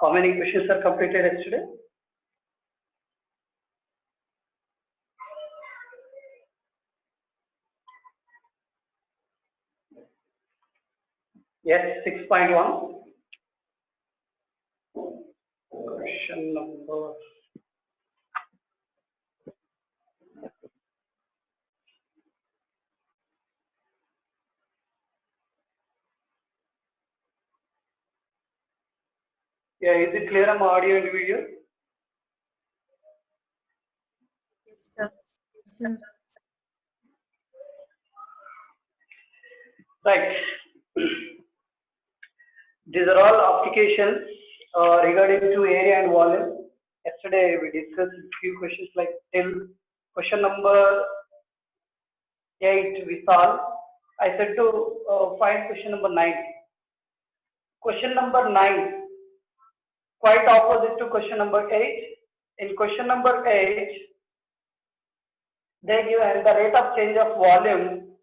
How many questions are completed yesterday? Yes, 6.1. Question number. Yeah, is it clear on audio and video? Yes, sir. Yes, sir. Right. These are all applications regarding to area and volume. Yesterday we discussed a few questions like till question number 8 we solved. I said to find question number 9. Question number 9, quite opposite to question number 8. In question number 8, they give the rate of change of volume.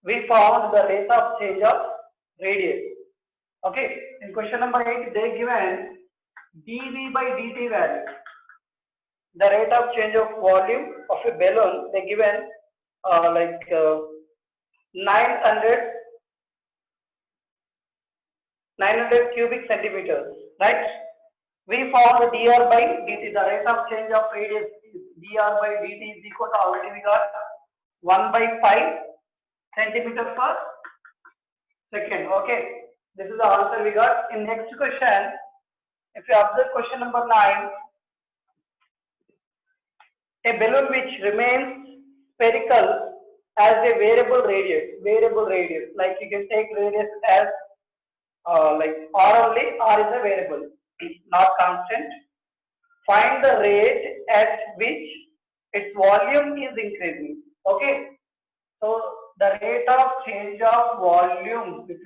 We found the rate of change of radius. Okay, in question number 8, they given dV by dt value. The rate of change of volume of a balloon, they given 900 cubic centimeters, right? We found dr by dt, the rate of change of radius is dr by dt is equal to, already we got 1 by 5 centimeter per second. Okay, this is the answer we got. In next question, if you observe question number 9, a balloon which remains spherical has a variable radius, like you can take radius as like r only, r is a variable, not constant. Find the rate at which its volume is increasing. Okay, so the rate of change of volume with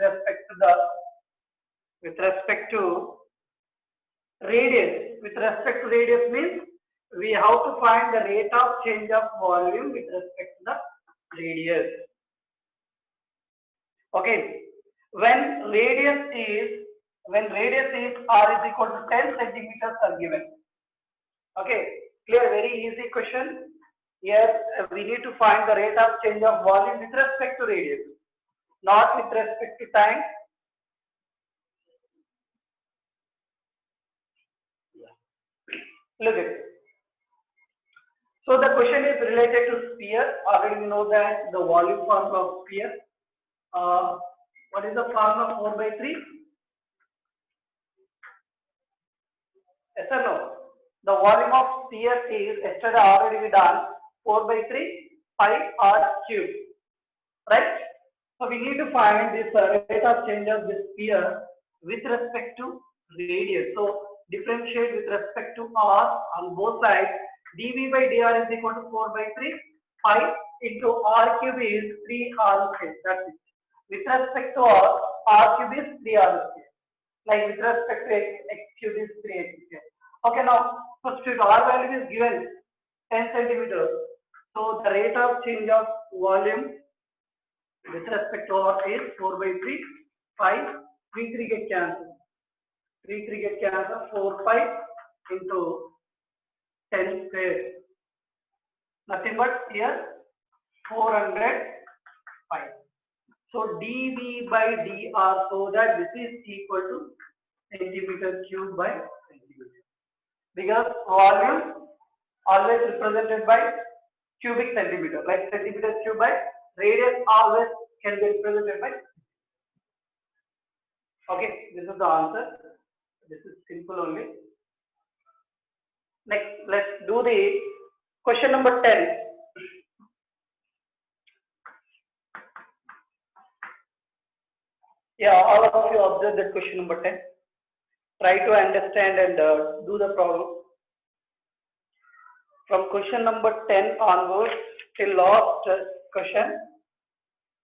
respect to radius means we have to find the rate of change of volume with respect to the radius. Okay, when radius is r is equal to 10 centimeters are given. Okay, clear? Very easy question. Here we need to find the rate of change of volume with respect to radius, not with respect to time. Look at it. So the question is related to sphere. Already we know that the volume formula of sphere. What is the formula 4 by 3? Yes or no? The volume of sphere is, yesterday already we done, 4 by 3 pi r cube. Right? So we need to find this rate of change of this sphere with respect to radius. So differentiate with respect to r on both sides. dV by dr is equal to 4 by 3 pi into r cube is 3 r square. That's it. With respect to r cube is 3 r square. Like with respect to x cube is 3x square. Okay, now substitute r value is given 10 centimeters. So the rate of change of volume with respect to r is 4 by 3 pi. 3 get cancelled. 3 get cancelled. 4 pi into 10 square. Nothing but here 400 pi. So dV by dr, so that this is equal to centimeter cube by centimeter. Because volume always represented by cubic centimeter, like centimeter cube by radius always can be represented by. Okay, this is the answer. This is simple only. Next, let's do the question number 10. Yeah, all of you observe that question number 10. Try to understand and do the problem. From question number 10 onwards till last question,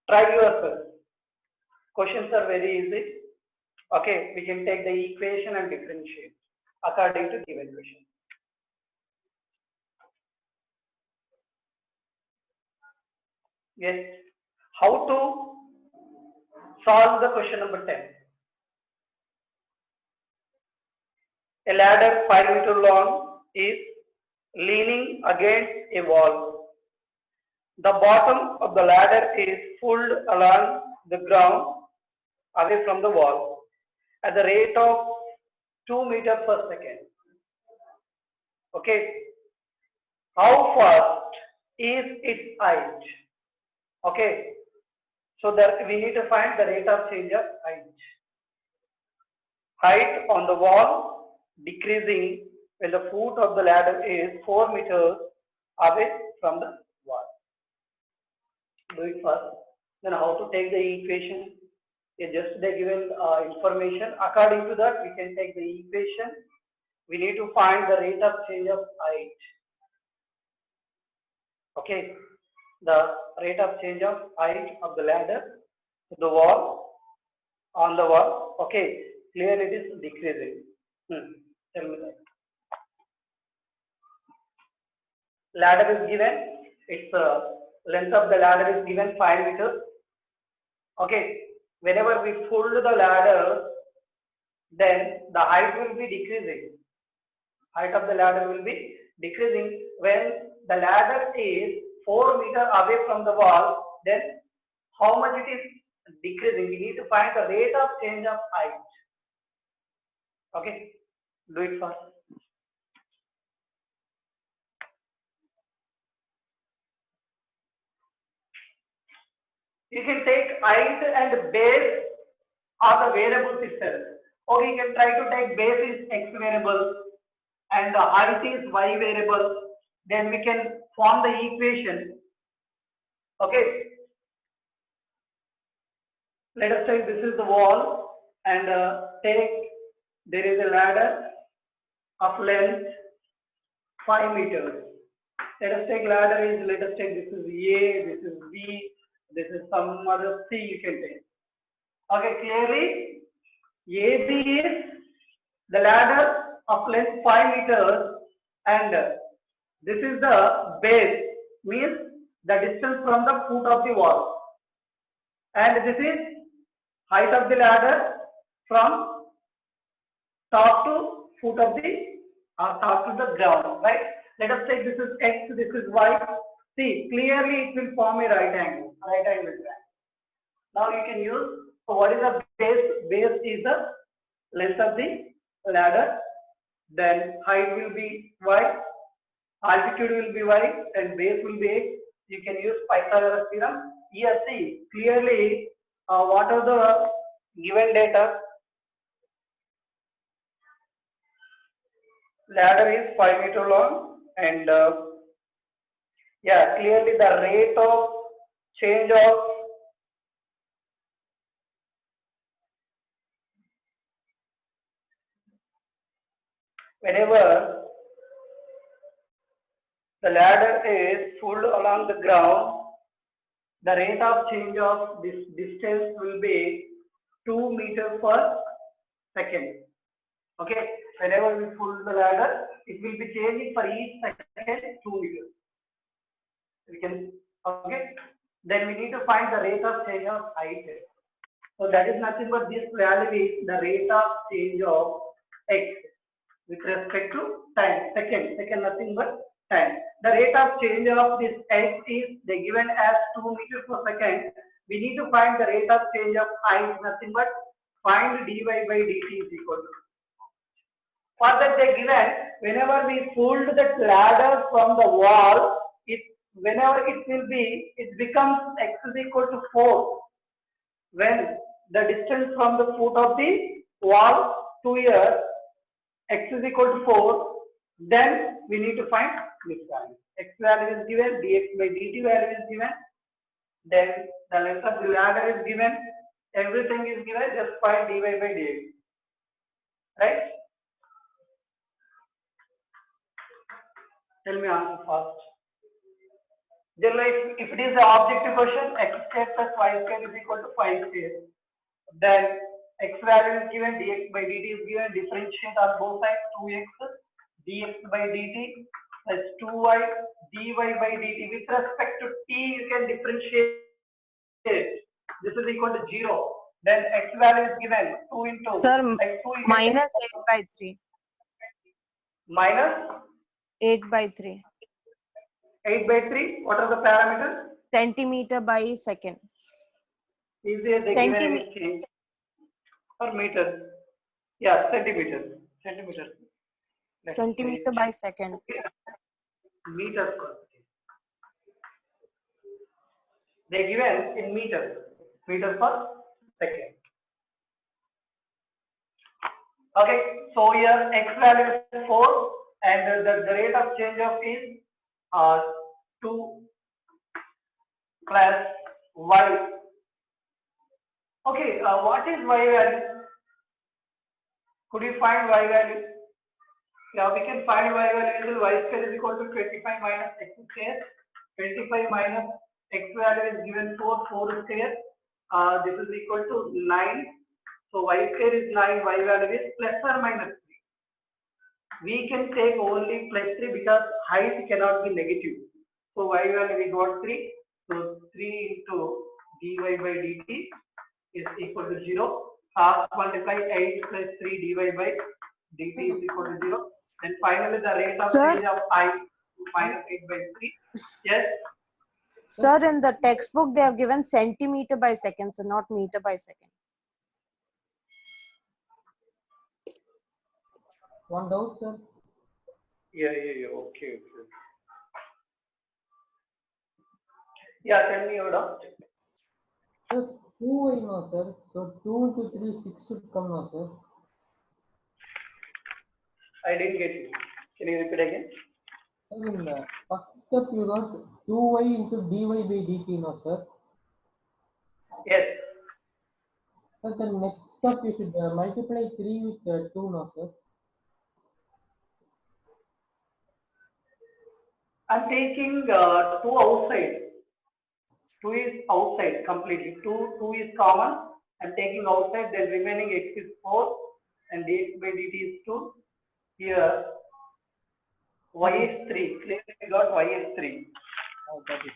try yourself. Questions are very easy. Okay, we can take the equation and differentiate according to given question. Yes, how to solve the question number 10? A ladder 5 meter long is leaning against a wall. The bottom of the ladder is pulled along the ground away from the wall at the rate of 2 meters per second. Okay. How fast is its height? Okay. So that we need to find the rate of change of height. Height on the wall decreasing when the foot of the ladder is 4 meters away from the wall. Do it first. Then how to take the equation? Just the given information. According to that, we can take the equation. We need to find the rate of change of height. Okay, the rate of change of height of the ladder to the wall, on the wall. Okay, clearly it is decreasing. Tell me that. Ladder is given. Its length of the ladder is given 5 meters. Okay, whenever we fold the ladder, then the height will be decreasing. Height of the ladder will be decreasing when the ladder is 4 meters away from the wall. Then how much it is decreasing? We need to find the rate of change of height. Okay, do it first. You can take height and base are the variables itself. Or you can try to take base is x variable and the height is y variable. Then we can form the equation. Okay. Let us say this is the wall and there is a ladder of length 5 meters. Let us take this is A, this is B, this is some other C you can take. Okay, clearly AB is the ladder of length 5 meters and this is the base, means the distance from the foot of the wall, and this is height of the ladder from top to foot of the top to the ground, right? Let us take this is x, this is y. See, clearly it will form a right angle triangle. Now you can use, so what is the base? Base is the length of the ladder, then height will be y, altitude will be y, and base will be x. You can use Pythagoras theorem. Here see, clearly what are the given data? Ladder is 5 meters long and yeah, clearly the rate of change of whenever the ladder is pulled along the ground, the rate of change of this distance will be 2 meters per second. Okay, whenever we pull the ladder, it will be changing for each second 2 meters. We can, okay, then we need to find the rate of change of height. So that is nothing but this value is the rate of change of x with respect to time. Second nothing but time. The rate of change of this x is they given as 2 meters per second. We need to find the rate of change of height, nothing but find dy by dt is equal to. For that they given, whenever we pulled that ladder from the wall, it becomes x is equal to 4. When the distance from the foot of the wall to here, x is equal to 4, then we need to find this value. X value is given, dx by dt value is given, then the length of the ladder is given, everything is given, just find dy by dx. Right? Tell me answer first. Generally, if it is an objective question, x square plus y square is equal to 5 square. Then x value is given, dx by dt is given, differentiate on both sides, 2x dx by dt plus 2y dy by dt. With respect to t, you can differentiate. This is equal to 0. Then x value is given 2 into Sir, x2 minus 8 by 3. minus 8/3 8/3. What are the parameters? centimeter by second. Is there they given any change? Or meters? Yeah, centimeters. Centimeters. Let's Centimeter say by second. meters per second. They given in meters. Meters per second. Okay, so here x value is 4 and the rate of change of is 2 plus y. Okay, what is y value? Could you find y value? Yeah, we can find y value. Y square is equal to 25 minus x square. 25 minus x value is given 4 square. This is equal to 9. So y square is 9, y value is plus or minus 3. We can take only plus 3 because height cannot be negative. So y value we got 3. So 3 into dy by dt is equal to 0. Half multiply 8 plus 3 dy by dt is equal to 0. And finally the rate of Sir? change of I minus 8/3. Yes. Sir, in the textbook they have given centimeter by second, so not meter by second. One doubt, sir. Yeah. Okay. Yeah, tell me your doubt. Sir, 2y no, sir. So 2 into 3, 6 should come now, sir. I didn't get you. Can you repeat again? I mean, first step you got 2y into dy by dt no, sir. Yes. But the next step you should multiply 3 with 2 no, sir. I'm taking 2 outside. 2 is outside completely. 2 is common. I'm taking outside. Then remaining x is 4 and dx by dt is 2. Here y is 3. Clearly we got y is 3. Oh, got it.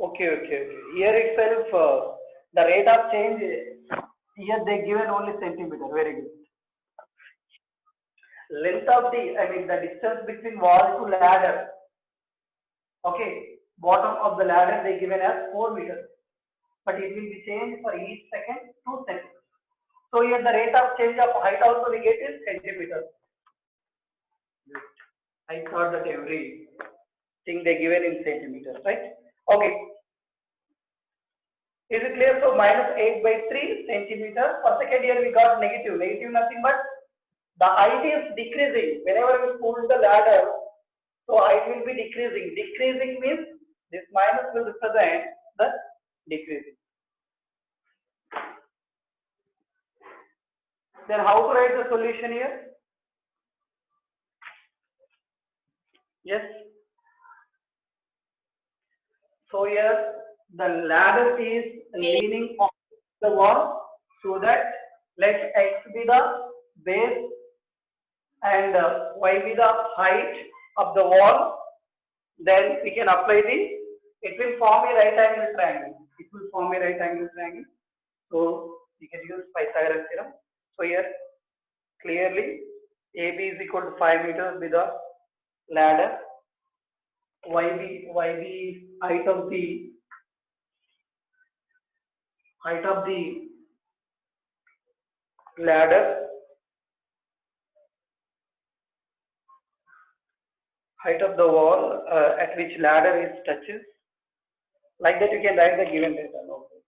Okay. Here itself, the rate of change, here they given only centimeter. Very good. Length of the distance between wall to ladder. Okay, bottom of the ladder they given as 4 meters. But it will be changed for each second 2 seconds. So here the rate of change of height also we get is centimeters. I thought that every thing they given in centimeters, right? Okay. Is it clear? So minus 8/3 centimeters. For second year we got negative. Negative nothing but the height is decreasing. Whenever we pull the ladder, so height will be decreasing. Decreasing means this minus will represent the decreasing. Then how to write the solution here? Yes. So here the ladder is leaning on the wall, so that let x be the base and y be the height of the wall. Then we can apply it will form a right angle triangle. It will form a right angle triangle. So you can use Pythagoras theorem. So here clearly AB is equal to 5 meters with the ladder. YB height of the ladder, height of the wall at which ladder is touches. Like that you can write the given data. Okay.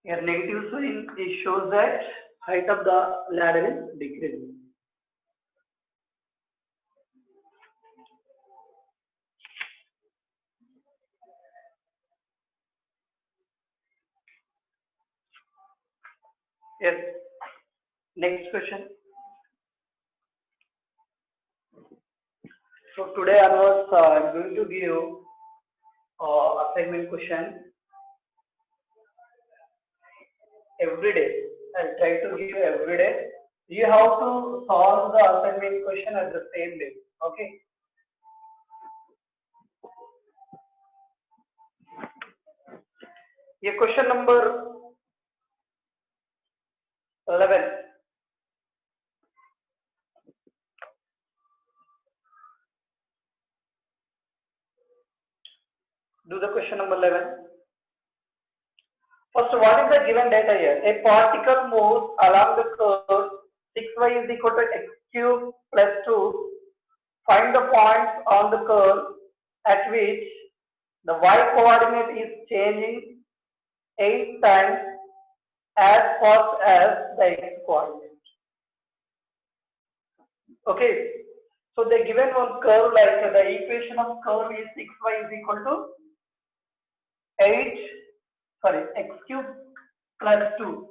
Here negative sign it shows that height of the ladder is decreasing. Yes. Next question. So today onwards, I'm going to give assignment question every day. I'll try to give every day. You have to solve the assignment question at the same day. Okay. ये question number 11. Do the question number 11. First, what is the given data here? A particle moves along the curve 6y is equal to x cube plus 2. Find the points on the curve at which the y coordinate is changing 8 times as fast as the x coordinate. Okay, so the given one curve, like the equation of curve is 6y is equal to x cube plus 2.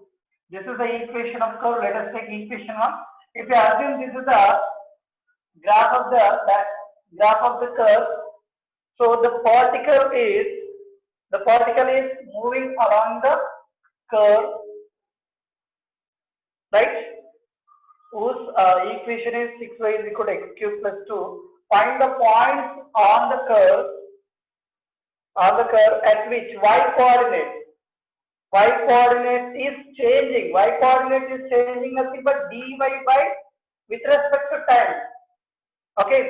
This is the equation of curve. Let us take equation 1. If you assume this is the graph of the curve, so the particle is moving along the curve, right? Whose equation is 6y is equal to x cube plus 2. Find the points on the curve at which y coordinate is changing. Y coordinate is changing nothing but dy by with respect to time. Okay,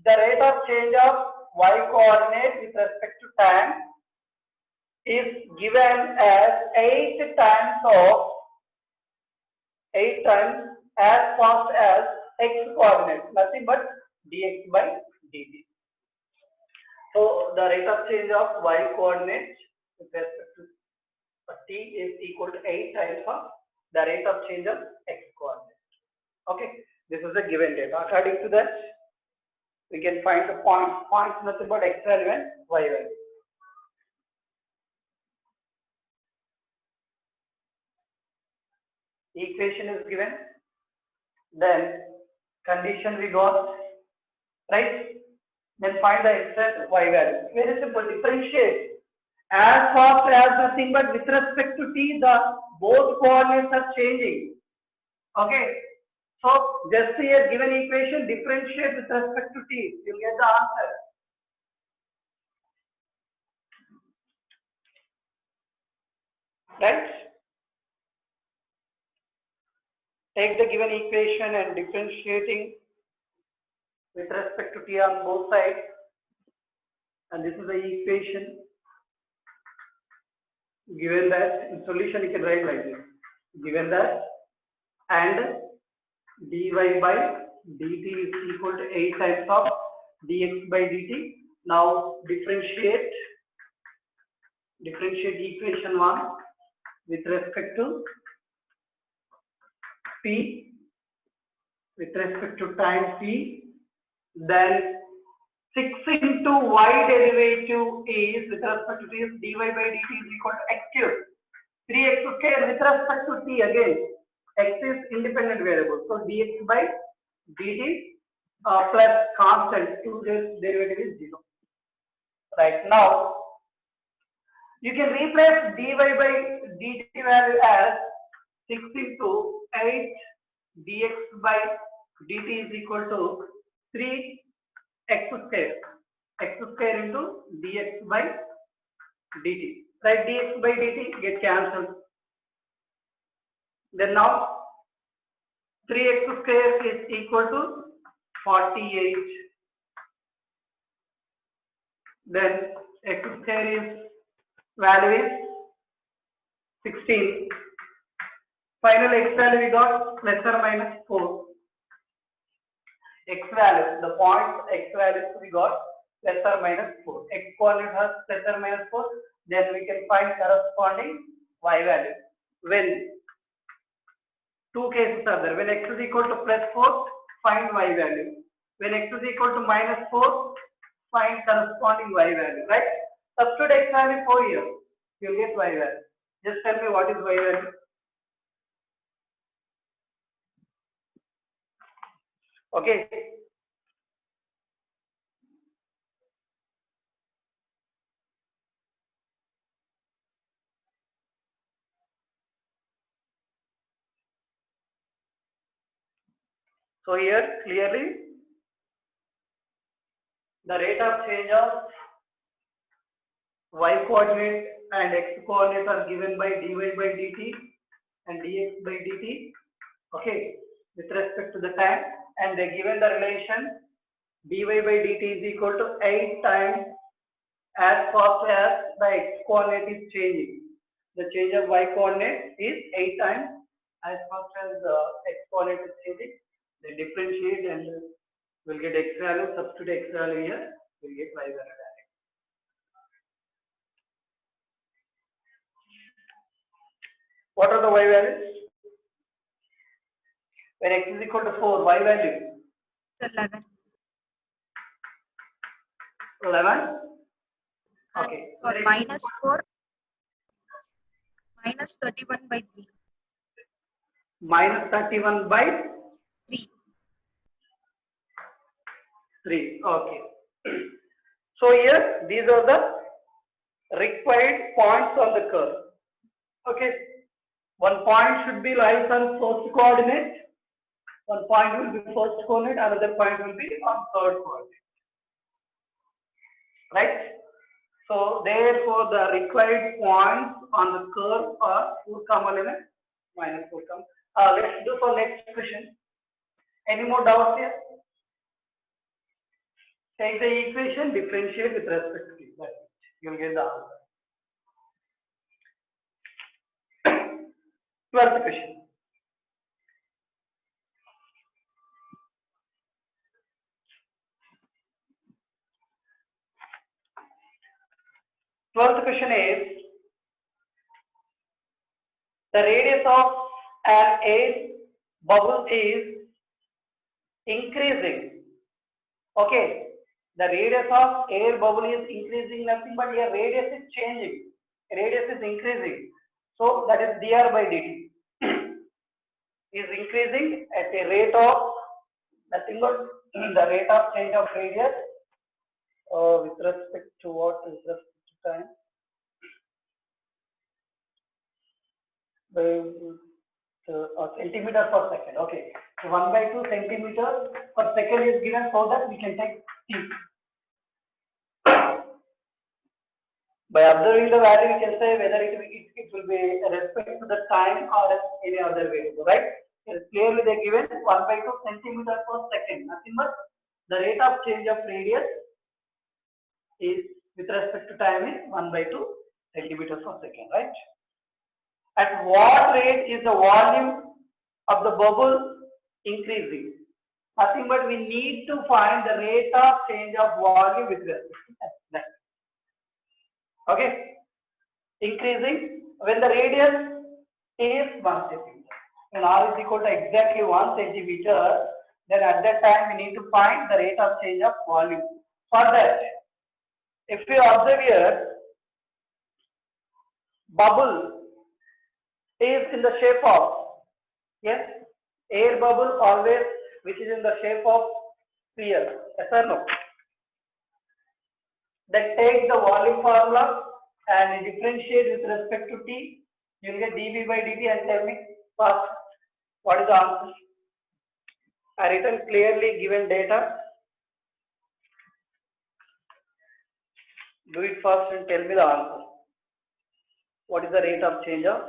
the rate of change of y coordinate with respect to time is given as 8 times as fast as x coordinate, nothing but dx by dt. So the rate of change of y coordinate with respect to t is equal to 8 times of the rate of change of x coordinate. Okay, this is the given data. According to that, we can find the points nothing but x value and y value. Equation is given, then condition we got, right? Then find the x and y value. Very simple. Differentiate as fast as nothing but with respect to t, the both coordinates are changing. Okay, so just here given equation, differentiate with respect to t, you'll get the answer. Right? Take the given equation and differentiating with respect to t on both sides, and this is the equation. Given that, in solution you can write like this. Given that, and dy by dt is equal to 8 times of dx by dt. Now differentiate equation 1 with respect to t, with respect to time t. Then 6 into y derivative is with respect to t is dy by dt is equal to x cube. 3x square with respect to t, again x is independent variable, so dx by dt plus constant 2 derivative is 0. Right, now you can replace dy by dt value as 6 into 8 dx by dt is equal to 3 x square into dx by dt. Right, dx by dt get cancelled. Then now 3x square is equal to 48. Then x square is value is 16. Final x value we got plus or minus 4. X value, the point x value we got plus or minus 4. X coordinate has plus or minus 4. Then we can find corresponding y value. When two cases are there, when x is equal to plus 4, find y value. When x is equal to minus 4, find corresponding y value. Right? Substitute x value for here, you will get y value. Just tell me what is y value. Okay. So here clearly the rate of change of y coordinate and x coordinate are given by dy by dt and dx by dt, okay, with respect to the time, and they given the relation dy by dt is equal to 8 times as fast as the x coordinate is changing. The change of y coordinate is 8 times as fast as the x coordinate is changing. They differentiate and we'll get x value, substitute x value here, we'll get y value. What are the y values? When x is equal to 4, y value? 11. 11? And Okay. for minus 4, minus 31 by 3. Minus 31 by 3. 3. Okay. So here, these are the required points on the curve. Okay. One point should be lies on first coordinate. One point will be first coordinate. Another point will be on third coordinate. Right? So therefore, the required points on the curve are 4, minus 4. Let's do for next question. Any more doubts here? Take the equation, differentiate with respect to t. That's it. You'll get the answer. 12th question. Twelfth question is the radius of an air bubble is increasing. Okay. The radius of air bubble is increasing, nothing but here radius is changing. Radius is increasing. So that is dr by dt is increasing at a rate of nothing but the rate of change of radius with respect to what? With respect to time. Centimeter per second. Okay. So 1 by 2 centimeters per second is given so that we can take t. By observing the value, we can say whether it will be respect to the time or any other way, right? Clearly they given 1 by 2 centimeter per second. Nothing but the rate of change of radius is with respect to time is 1 by 2 centimeters per second, right? At what rate is the volume of the bubble increasing? Nothing but we need to find the rate of change of volume with respect to time. Okay, increasing when the radius is 1 centimeter. When r is equal to exactly 1 centimeter, then at that time we need to find the rate of change of volume. For that, if you observe here, bubble is in the shape of, yes, air bubble always which is in the shape of sphere. Yes or no? Then take the volume formula and differentiate with respect to t. You will get dv by dt and tell me first what is the answer. I written clearly given data. Do it first and tell me the answer. What is the rate of change of?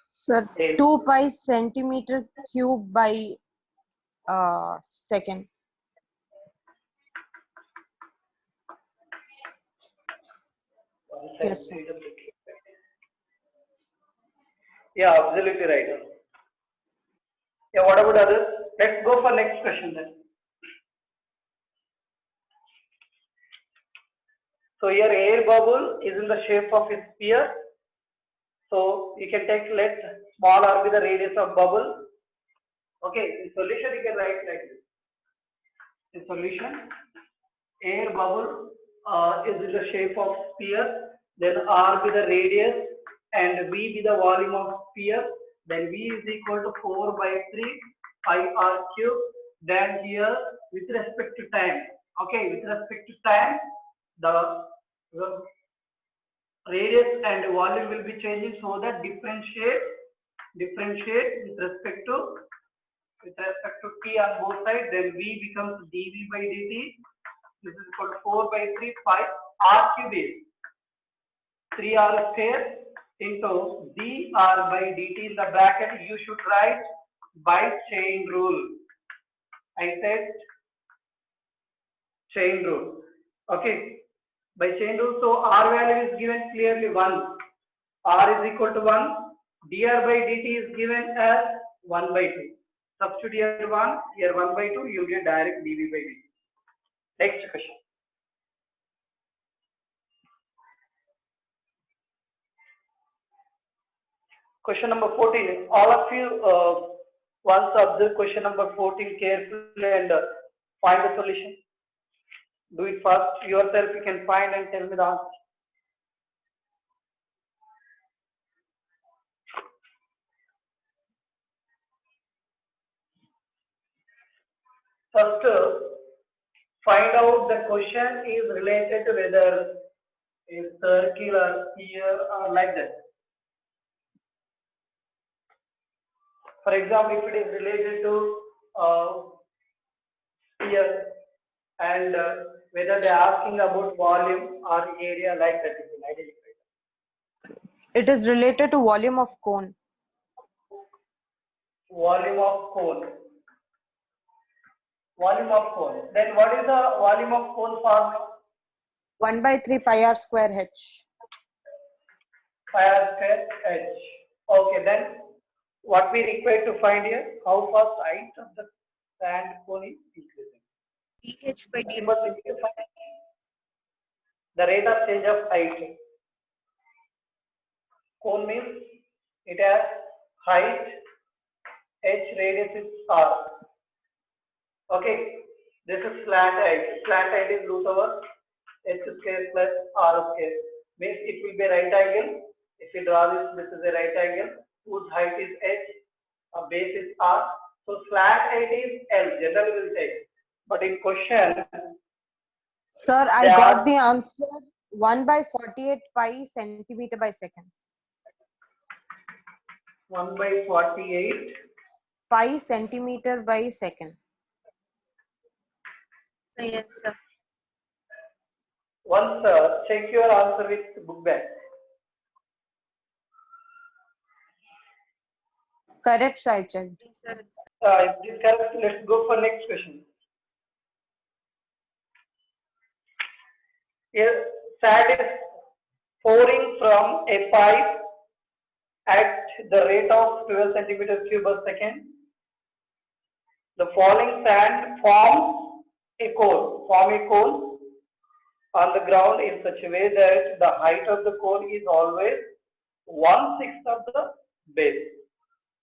Sir, 2 pi centimeter cube by second. Yes, sir. Yeah, absolutely right. Yeah, what about others? Let's go for next question then. So here air bubble is in the shape of a sphere. So you can take, let small r be the radius of bubble. Okay, in solution you can write like this. In solution, air bubble is in the shape of sphere, then r be the radius and v be the volume of sphere, then v is equal to 4 by 3 pi r cube. Then here with respect to time, okay, with respect to time, the radius and volume will be changing, so that differentiate with respect to with respect to t on both sides, then v becomes dv by dt. This is equal to 4 by 3 pi r cube is 3r square into dr by dt in the bracket. You should write by chain rule. I said chain rule. Okay. By chain rule, so r value is given clearly 1. R is equal to 1. dr by dt is given as 1 by 2. Substitute here 1, here 1 by 2, you get direct dv by dt. Next question. Question number 14. All of you once observe question number 14 carefully and find the solution. Do it fast yourself. You can find and tell me the answer. First, find out the question is related to whether a circle or sphere or like that. For example, if it is related to sphere and whether they are asking about volume or area like that, you can identify. It is related to volume of cone. Volume of cone. Volume of cone. Then what is the volume of cone formula? 1 by 3 pi r square h. Pi r square h. Okay, then what we require to find here? How fast height of the sand cone is increasing? dh by dt. Number 65. The rate of change of height. Cone means it has height, h radius is r. Okay, this is slant height. Slant height is root over h square plus r square. Means it will be right angle. If you draw this is a right angle whose height is h, base is r. So slant height is L. Generally will take. But in question, Sir, I They got are- the answer 1 by 48 pi centimeter by second. 1 by 48. Pi centimeter by second. Yes, sir. Once check your answer with book bag. Correct, sir, I checked. Yes, sir. If this correct, let's go for next question. Here, sand is pouring from a pipe at the rate of 12 centimeter cube per second. The falling sand forms a cone on the ground in such a way that the height of the cone is always 1/6 of the base.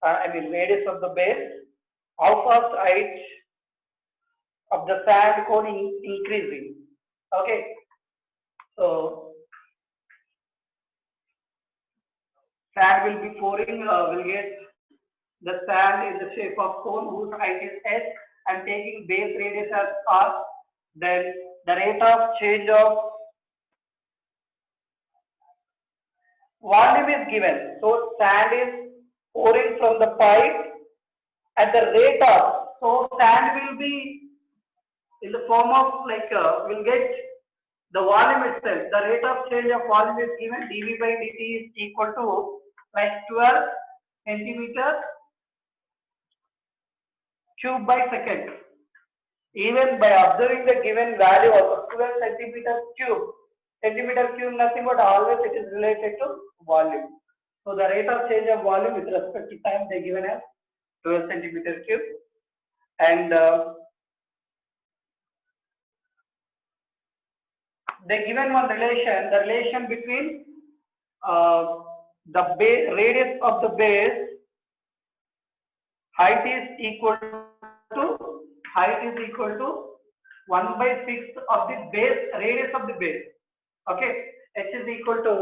Radius of the base. How fast height of the sand cone increasing? Okay, so sand will be pouring. Will get the sand in the shape of cone whose height is h and taking base radius as r. Then the rate of change of volume is given. So sand is pouring from the pipe at the rate of. So sand will be in the form of will get the volume itself. The rate of change of volume is given. dv by dt is equal to 12 centimeter cube by second. Even by observing the given value of 12 centimeter cube nothing but always it is related to volume. So the rate of change of volume with respect to time they given as 12 centimeter cube, and they given one relation. The relation between the radius of the base height is equal to 1/6 of the base radius of the base. Okay, h is equal to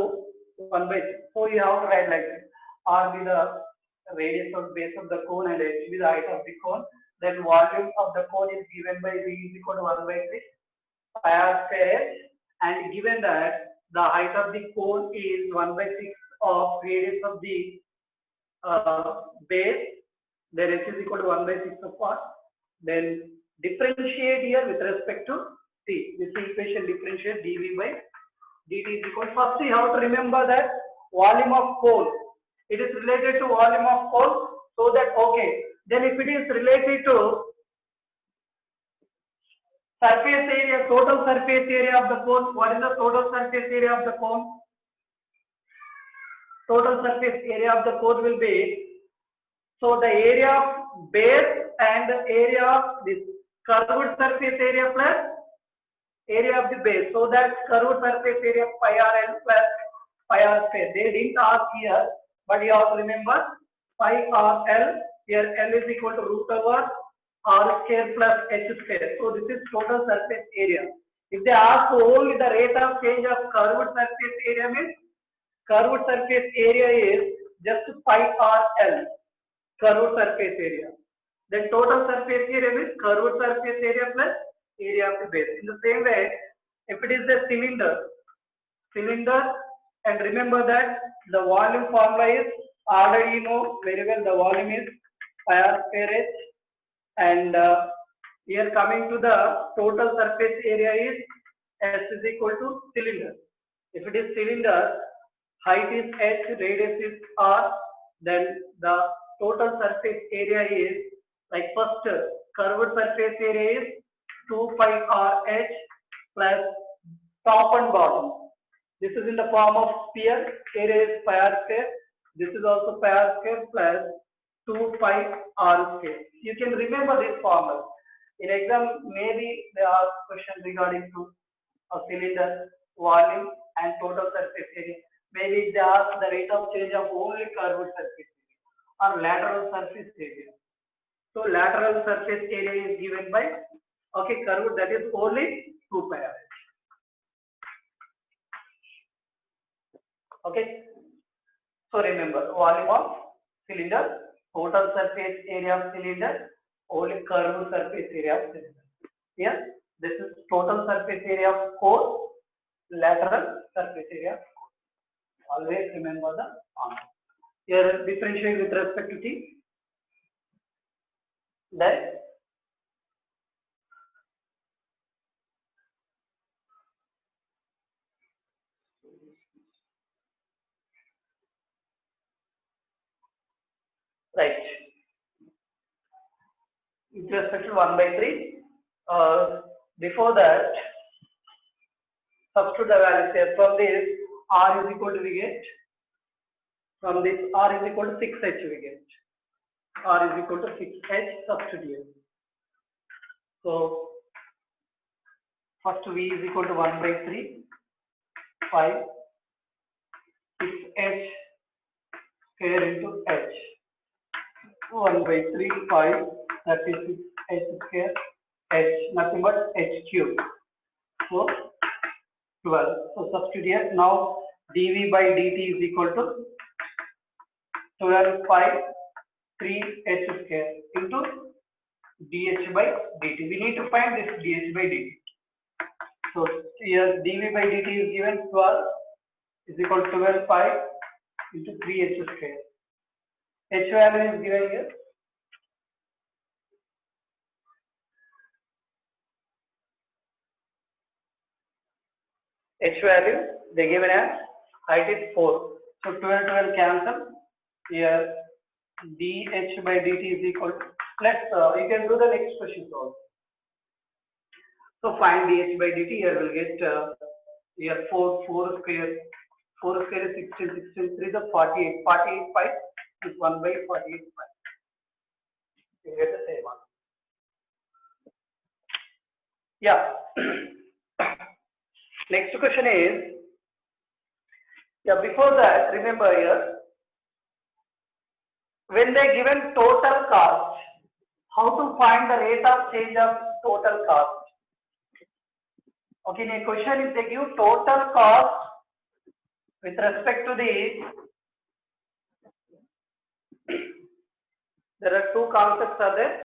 1/6. So you have to write like this: r be the radius of base of the cone and h be the height of the cone. Then volume of the cone is given by v is equal to 1/6 pi r square h, and given that the height of the cone is 1/6 of radius of the base, then h is equal to 1 by 6 of r. Then differentiate here with respect to t. This equation differentiate dv by dt is equal. First you have to remember that volume of coal. It is related to volume of coal, so that okay. Then if it is related to surface area, total surface area of the cone, what is the total surface area of the cone? Total surface area of the cone will be, so the area of base and the area of this curved surface area plus area of the base. So that curved surface area pi r l plus pi r square. They didn't ask here, but you have to remember pi r l. Here l is equal to root over r square plus h square. So this is total surface area. If they ask only the rate of change of curved surface area, means curved surface area is just pi r l, curved surface area. Then total surface area is curved surface area plus area of the base. In the same way, if it is a cylinder, and remember that the volume formula is, already you know very well, the volume is pi r square h, and here coming to the total surface area is s is equal to cylinder. If it is cylinder, height is h, radius is r, then the total surface area is, like first curved surface area is 2 pi r h plus top and bottom. This is in the form of sphere, area is pi r square. This is also pi r square plus 2 pi r square. You can remember this formula. In exam, maybe they ask questions regarding to a cylinder, volume and total surface area. Maybe they ask the rate of change of only curved surface area or lateral surface area. So lateral surface area is given by, okay, curved, that is only 2 pi r h. Okay. So remember, volume of cylinder, total surface area of cylinder, only curved surface area of cylinder. Here, this is total surface area of core, lateral surface area of core. Always remember the answer. Here, differentiate with respect to t. Then right, with respect to 1 by 3. Before that, substitute the values here. From this, r is equal to, we get, from this r is equal to 6h, we get r is equal to 6h, substitute here. So first v is equal to 1 by 3 5 6h square into h, 1 by 3 5, that is 6h square, h, nothing but h cube, so 12. So substitute here. Now dv by dt is equal to 12 pi 3h square into dh by dt. We need to find this dh by dt. So here dv by dt is given 12 is equal to 12 pi into 3h square. H value is given here. H value they given as, height is 4. So 12 cancel. Here dh by dt is equal to, let's you can do the next question also. So find dh by dt. Here we'll get here 4 square is 16, 3 is 48 pi is 1 by 48 pi. You get the same one. Yeah. Next question is, yeah, before that, remember here, when they given total cost, how to find the rate of change of total cost? Okay, in a question, if they give total cost with respect to the, there are two concepts are there.